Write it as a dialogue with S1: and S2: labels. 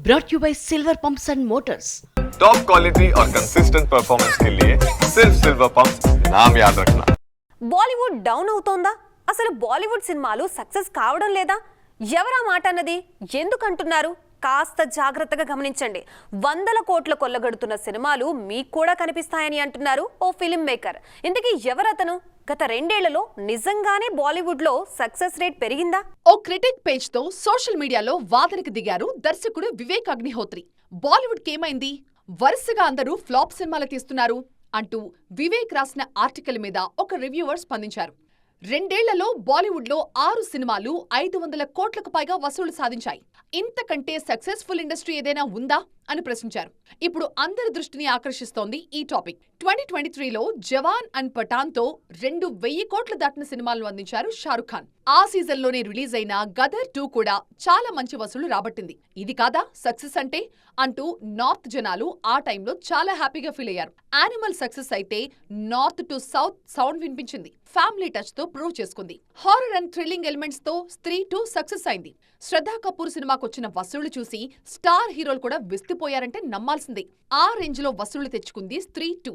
S1: brought you by Silver Pumps and Motors.
S2: Top quality और consistent performance के लिए सिर्फ सिल्वर पंप्स नाम याद रखना.
S3: బాలీవుడ్ డౌన్ అవుతోందా? అసలు బాలీవుడ్ సినిమాలు సక్సెస్ కావడం లేదా? ఎవరా మాట అన్నది ఎందుకంటున్నారు? కాస్త జాగ్రత్తగా గమనించండి. వందల కోట్ల కొల్లగడుతున్న సినిమాలు మీకు కూడా కనిపిస్తాయని అంటున్నారు ఓ ఫిల్మ్ మేకర్. ఇంతకీ ఎవరతను? గత 2 ఏళ్లలో నిజంగానే బాలీవుడ్ లో సక్సెస్ రేట్ పెరిగిందా?
S4: ఓ క్రిటిక్ పేజ్ తో సోషల్ మీడియాలో వాదనకు దిగారు దర్శకుడు వివేక్ అగ్నిహోత్రి. బాలీవుడ్ కేమైంది? వరుసగా అందరూ ఫ్లాప్ సినిమాలు తీస్తున్నారు అంటూ వివేక్ రాసిన ఆర్టికల్ మీద ఒక రివ్యూవర్ స్పందించారు. 2 ఏళ్లలో బాలీవుడ్లో 6 సినిమాలు 500 కోట్లకు పైగా వసూలు సాధించాయి. ఇంతకంటే సక్సెస్ఫుల్ ఇండస్ట్రీ ఏదైనా ఉందా అని ప్రశ్నించారు. ఇప్పుడు అందరి దృష్టిని ఆకర్షిస్తోంది ఈ టాపిక్. 2023లో జవాన్ అండ్ పఠాన్ తో 2,000 కోట్లు దాటిన సినిమాలను అందించారు షారుఖ్ ఖాన్. ఆ సీజన్లోనే రిలీజ్ అయిన గదర్ 2 కూడా చాలా మంచి వసూలు రాబట్టింది. ఇది కాదా సక్సెస్ అంటే అంటూ నార్త్ జనాలు ఆ టైంలో చాలా హ్యాపీగా ఫీల్ అయ్యారు. యానిమల్ సక్సెస్ అయితే నార్త్ టు సౌత్ సౌండ్ వినిపించింది. ఫ్యామిలీ టచ్ తో ప్రూవ్ చేసుకుంది. హారర్ అండ్ థ్రిల్లింగ్ ఎలిమెంట్స్ తో స్త్రీ 2 సక్సెస్ అయింది. శ్రద్ధా కపూర్ సినిమాకు వచ్చిన వసూళ్లు చూసి స్టార్ హీరోలు కూడా విస్తుపోయారంటే నమ్మాల్సిందే. ఆ రేంజ్ లో వసూళ్లు తెచ్చుకుంది స్త్రీ 2.